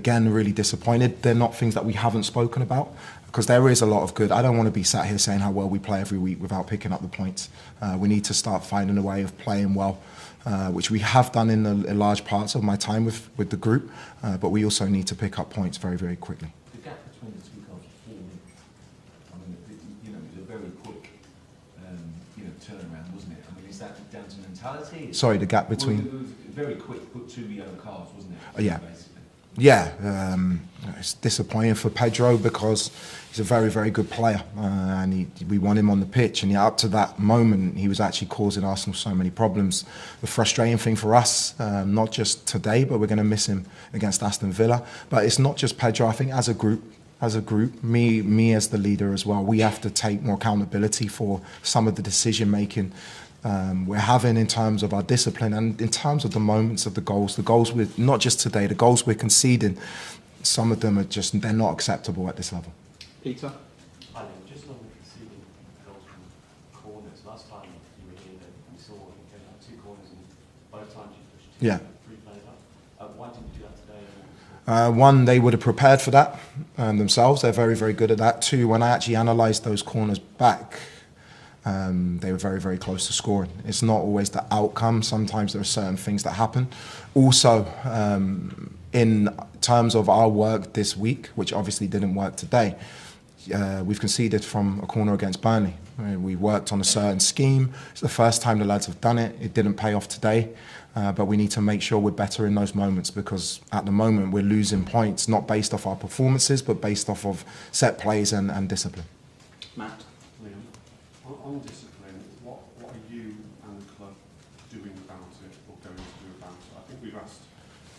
Again, really disappointed. They're not things that we haven't spoken about, because there is a lot of good. I don't want to be sat here saying how well we play every week without picking up the points. We need to start finding a way of playing well, which we have done in large parts of my time with the group, but we also need to pick up points very, very quickly. The gap between the two goals was 4 minutes. I mean, it was a very quick turnaround, wasn't it? I mean, is that down to mentality? Sorry, the gap between... Well, it was very quick, put 2 yellow cards, wasn't it? Yeah. Basically. Yeah, it's disappointing for Pedro because he's a very, very good player, and we want him on the pitch. And up to that moment, he was actually causing Arsenal so many problems. The frustrating thing for us, not just today, but we're going to miss him against Aston Villa. But it's not just Pedro. I think as a group, me as the leader as well, we have to take more accountability for some of the decision making we're having in terms of our discipline and in terms of the moments of the goals we're, not just today, the goals we're conceding, some of them are just, they're not acceptable at this level. Peter? I think just on the conceding goals from corners, last time you were here we saw you came out 2 corners and both times you pushed 3 players up. Why didn't you do that today? One, they would have prepared for that themselves, they're very, very good at that. 2, when I actually analysed those corners back, they were very, very close to scoring. It's not always the outcome. Sometimes there are certain things that happen. Also, in terms of our work this week, which obviously didn't work today, we've conceded from a corner against Burnley. We worked on a certain scheme. It's the first time the lads have done it. It didn't pay off today, but we need to make sure we're better in those moments, because at the moment we're losing points, not based off our performances, but based off of set plays and discipline. Matt? On discipline, what are you and the club doing about it, or going to do about it? I think we've asked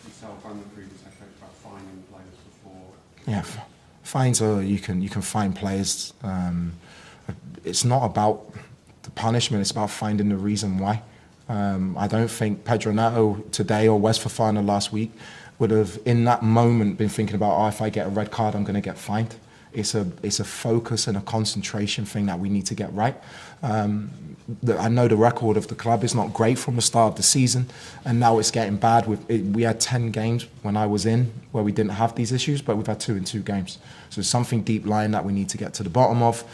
yourself and the previous head coach about fining players before. Yeah, fines are, you can fine players. It's not about the punishment, it's about finding the reason why. I don't think Pedro Neto today or West Fofana last week would have in that moment been thinking about, oh, if I get a red card I'm going to get fined. It's a focus and a concentration thing that we need to get right. I know the record of the club is not great from the start of the season, and now it's getting bad. We had 10 games when I was in where we didn't have these issues, but we've had 2 in 2 games. So it's something deep lying that we need to get to the bottom of.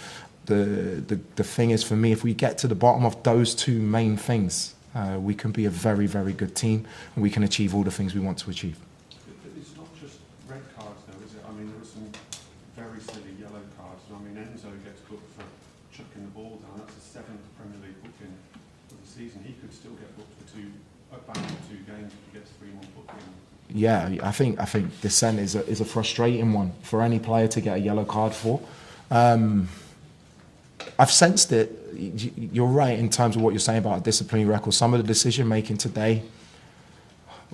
The thing is, for me, if we get to the bottom of those 2 main things, we can be a very, very good team, and we can achieve all the things we want to achieve. But it's not just red cards though, is it? I mean, there are some very silly yellow cards. I mean, Enzo gets booked for chucking the ball down. That's the 7th Premier League booking of the season. He could still get booked for 2 games if he gets 3 more bookings. Yeah, I think dissent is a frustrating one for any player to get a yellow card for. I've sensed it. You're right in terms of what you're saying about a disciplinary record. Some of the decision making today,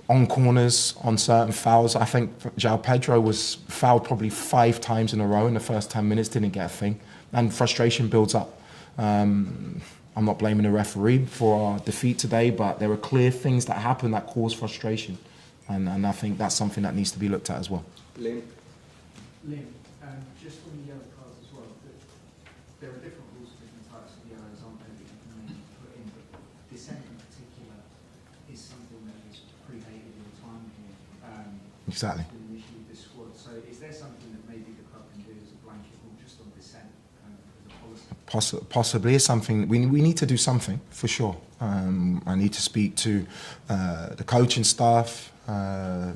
on corners, on certain fouls. I think João Pedro was fouled probably 5 times in a row in the first 10 minutes, didn't get a thing. And frustration builds up. I'm not blaming the referee for our defeat today, but there are clear things that happen that cause frustration. And I think that's something that needs to be looked at as well. Liam? Liam, just on the yellow cards as well, there are different rules for different types of yellows, aren't there, that you can maybe put in, but dissent in particular is something that is predated in time here. Exactly. With an issue with this squad. So is there something that maybe the club can do as a blanket rule just on dissent as a policy? Possibly is something, we need to do something, for sure. I need to speak to the coaching staff, the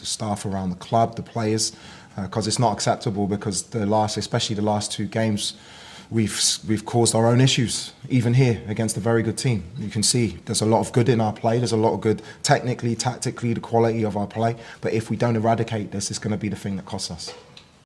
staff around the club, the players, because it's not acceptable, because especially the last 2 games, we've caused our own issues, even here against a very good team. You can see there's a lot of good in our play, there's a lot of good technically, tactically, the quality of our play, but if we don't eradicate this, it's going to be the thing that costs us.